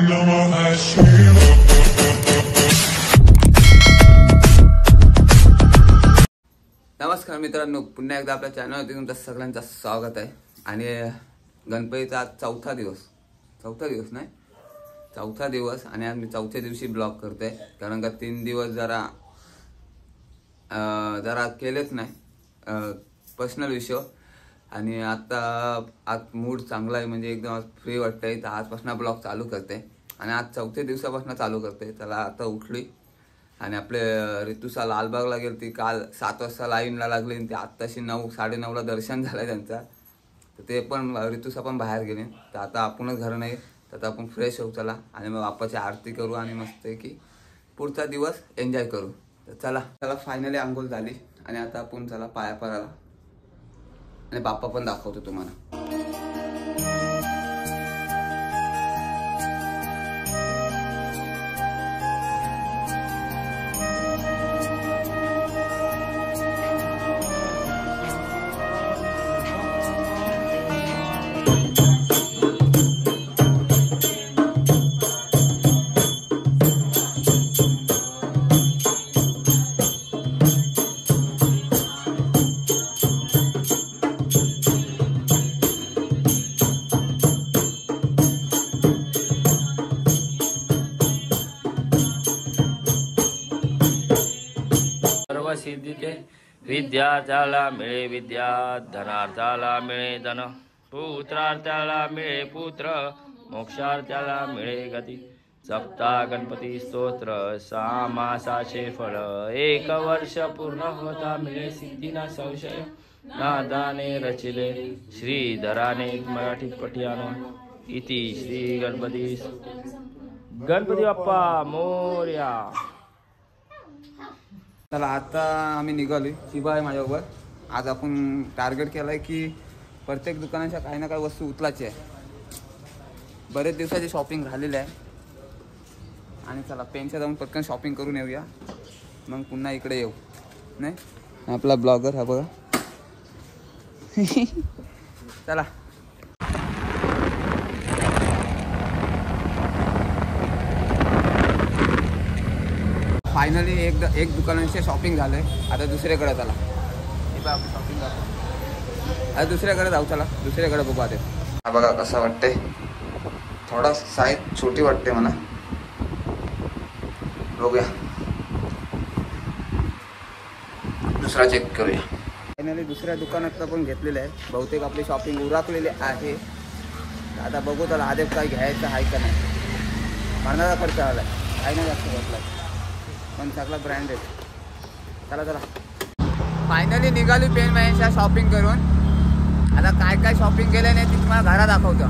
नमस्कार मित्रांनो, पुन्हा एकदा आपल्या चॅनलवरती तुमचं सगळ्यांचं स्वागत आहे। आणि गणपतीचा आज चौथा दिवस आणि आज मी चौथ्या दिवशी ब्लॉग करतोय, कारण का 3 दिवस जरा केलेच नाही पर्सनल विषय। आणि आता आज मूड चांगला आहे, म्हणजे एकदम फ्री वाटतंय, तर आजपासून ब्लॉग चालू करते। आणि आज चौथ्या दिवसापासून चालू करते। चला, आता उठली आणि आपले ऋतुसा लालबागला गेली ती, काल 7 वाजता लाईनला लागली आणि ती आत्ताशी 9, 9:30ला दर्शन झालं त्यांचा। तर ते पण ऋतुसा पण बाहेर गेली, तर आता आपणच घर नाही, तर आता आपण फ्रेश होऊ चला आणि मग बाप्पाची आरती करू आणि मस्त आहे की पुढचा दिवस एन्जॉय करू। तर चला फायनली अंघोळ झाली आणि आता आपण चला पाया पडायला आणि बाप्पा पण दाखवतो तुम्हाला। सिद्धीते विद्यार्थ्याला मिळे विद्या, धनार्थाला मिळे धन, पुत्रार्थाला मिळे पुत्र, मोक्षार्थाला मिळे गती। सप्ताह गणपती स्तोत्र, 6 मासाचे फळ, 1 वर्ष पूर्ण होता मिळे सिद्धीना संशय। नादाने रचिले श्रीधराने मराठी पठियानो, इति श्री गणपती बाप्पा मोरया। चला, आता आम्ही निघालो, शिवा आहे माझ्याबरोबर। आज आपण टार्गेट केलाय की प्रत्येक दुकानाच्या काही ना काही वस्तू उचलायची आहे। बरेच दिवसाची शॉपिंग झालेली आहे आणि चला पेनच्या जाऊन पटकन शॉपिंग करून येऊया, मग पुन्हा इकडे येऊ। नाही, आपला ब्लॉगर हा बघा। चला, फायनली एक दुकानाचे शॉपिंग झालंय, आता दुसऱ्याकडे चला। आपली शॉपिंग आता दुसऱ्याकडे जाऊ, चला दुसऱ्याकडे बघू आधी। हा बघा कसा वाटतंय, थोडा साईज छोटी वाटते मला, बघूया दुसरा चेक करूया। फायनली दुसऱ्या दुकानातलं पण घेतलेलं आहे, बहुतेक आपली शॉपिंग उरकलेली आहे। आता बघू त्याला आधी काय घ्यायचं आहे का नाही। मरणाचा खर्च आलाय, काही नाही जास्त घेतला पण सगळा ब्रँडेड। चला फायनली निघाली पेन मॅनच्या शॉपिंग करून। आता काय काय शॉपिंग केलं नाही ती तुम्हाला घरात दाखवतो,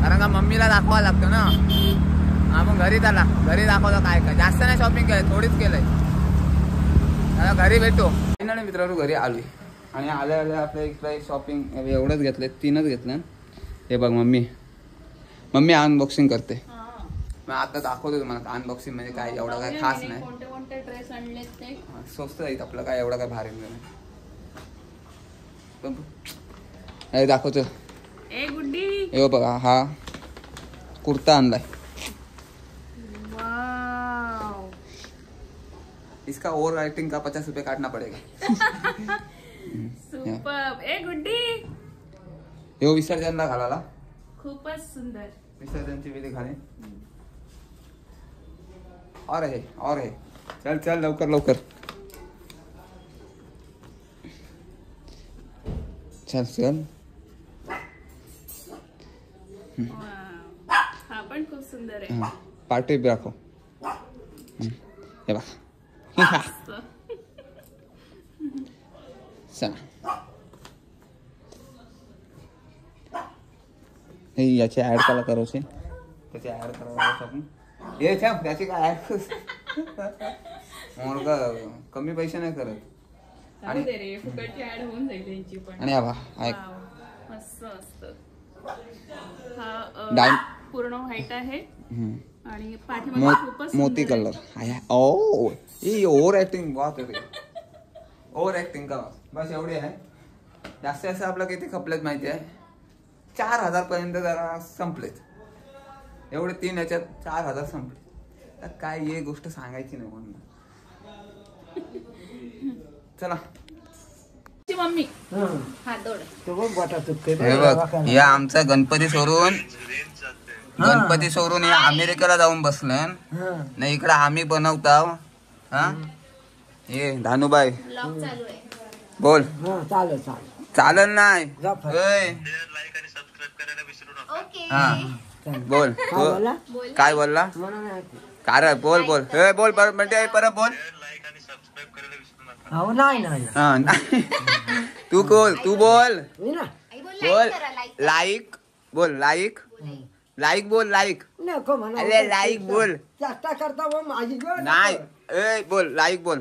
कारण का मम्मीला दाखवावं लागतं ना। हा, मग घरी दाखवतो काय काय, जास्त नाही शॉपिंग केलं, थोडीच केलंय। आता घरी भेटू। फायनली मित्रांनो घरी आलोय आणि आल्या आपल्या इकडे शॉपिंग एवढंच घेतलं, 3च घेतलं। हे बघ मम्मी अनबॉक्सिंग करते, मग आता दाखवतो तुम्हाला अनबॉक्सिंग म्हणजे काय, एवढं काय खास नाही। कोणते ड्रेस आणलेत ते स्वस्त आहेत, आपलं काय एवढं काय भारी नाही। दाखवतो, ए गुड्डी, हे बघा हा कुर्ता आणलाय। वाव, इसका ओवर राइटिंग का 50 रुपये काटना पड़ेगा। सुपर। ए गुड्डी, हे विसर्जनला घालायला खूपच सुंदर, विसर्जनची वेळी घाले। और है चल लवकर चल। हा पण खूप सुंदर आहे। पार्टी भी राखो, हे बघ। चला, हे याची ऍड कला करायची, त्याची ऍड करायला आपण हे छान, त्याची काय ऍड का कमी पैसे नाही करत। आणि फुकटची ऍड होऊन जाईल त्यांची पण। आणि मस्त असतं। हा पूर्ण व्हाईट आहे आणि पाठीमागे खूपच मोती कलर आहे। ओ ये ओव्हर ऍक्टिंग बहुत आहे, ओव्हर ऍक्टिंग का बस एवढी आहे। जास्त आपलं किती खपलेत माहिती आहे, 4000 पर्यंत जरा संपलेत। एवढे 3 ह्याच्यात 4,000 संपले. तर काय हे गोष्ट सांगायची नाही म्हणून. चला मम्मी हे बघ, या आमचा गणपती सोडून या अमेरिकेला जाऊन बसलं नाही. इकडे आम्ही बनवताव. हा हे धानुबाई बोल. चालेल नाही हा बोल. काय बोलला काय बोल बोल हे बोल म्हणजे परत बोल. हा नाही तू बोल बोल लाईक बोल लाईक बोल लाईक. अरे लाईक बोल नाही बोल लाईक बोल.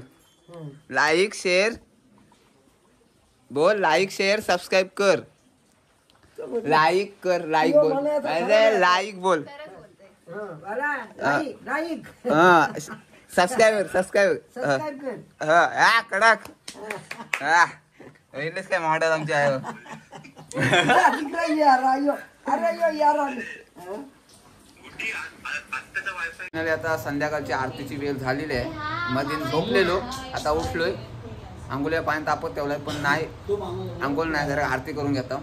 लाईक शेअर बोल. लाईक शेअर सबस्क्राईब कर. लाईक कर लाईक बोल. अरे लाईक बोल. सबस्क्राईबर हा कडक हा इथलेच काय मॉडेल आमचे आहे. आता संध्याकाळची आरतीची वेळ झालेली आहे. मध्ये झोपलेलो आता उठलोय. आंघोळ्या पाणी तापत ठेवलाय पण नाही आंघोळ नाही जरा आरती करून घेतो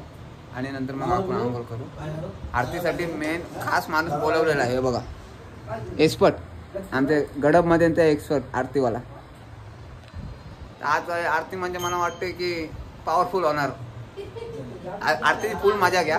आणि नंतर मग आपण आंघोळ करू. आरतीसाठी मेन खास माणूस बोलवलेला आहे बघा. एक्सपर्ट आमच्या गडबमध्ये ते एक्सपर्ट आरतीवाला. आज आरती म्हणजे मला वाटते की पॉवरफुल होणार. आरतीची फुल मजा घ्या.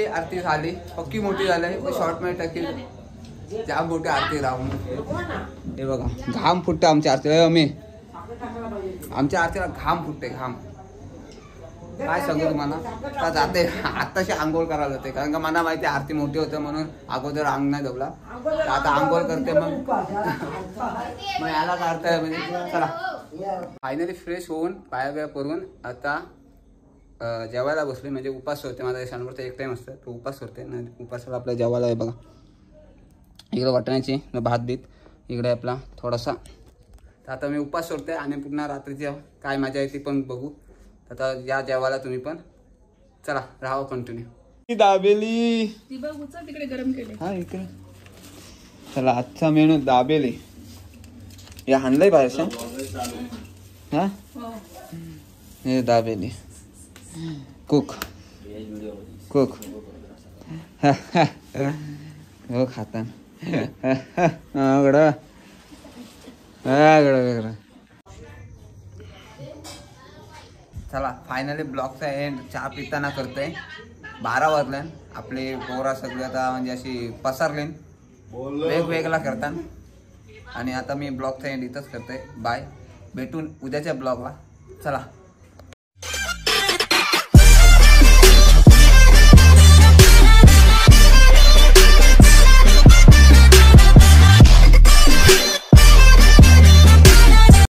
आरती झाली, पक्की मोठी झाली, शॉर्ट मध्ये टाकेल जाम मोठी आरती राहून. हे बघा घाम फुटते आमच्या आरती, आमच्या आरतीला घाम फुटते घाम. काय सांगू तुम्हाला, आता जाते आत्ताशी आंघोळ करायला जाते, कारण का मला माहिती आरती मोठी होते म्हणून अगोदर अंग नाही धुवला. आता आंघोळ करते मग याला काढताय म्हणजे. चला फायनली फ्रेश होऊन पाया बिया करून आता जेवायला बसले, म्हणजे उपास सोडते. माझा शनिवारचा एक टाइम असतं, तो उपास सोडते. उपासाला आपल्या जेवायला आहे बघा, इकडे वाटण्याची भात बीत, इकडे आपला थोडासा. तर आता मी उपास सोडते आणि पुन्हा रात्रीची काय मजा येते पण बघू. आता या जेवायला तुम्ही पण चला राहा कंटिन्यू. दाबेली तिकडे गरम केले. हा इकडे चला, आजचा मेनू दाबेली. हे आणलंय बाहेर हा, हे दाबेली कुक कुक हो खाता चला फायनली ब्लॉगचा एंड चहा पिताना करतोय. 12 वाजले, आपले पोरा सगळे आता म्हणजे अशी पसरले वेगवेगळा करतात. आणि आता मी ब्लॉगचा एंड इथंच करतोय. बाय, भेटून उद्याच्या ब्लॉगला. चला.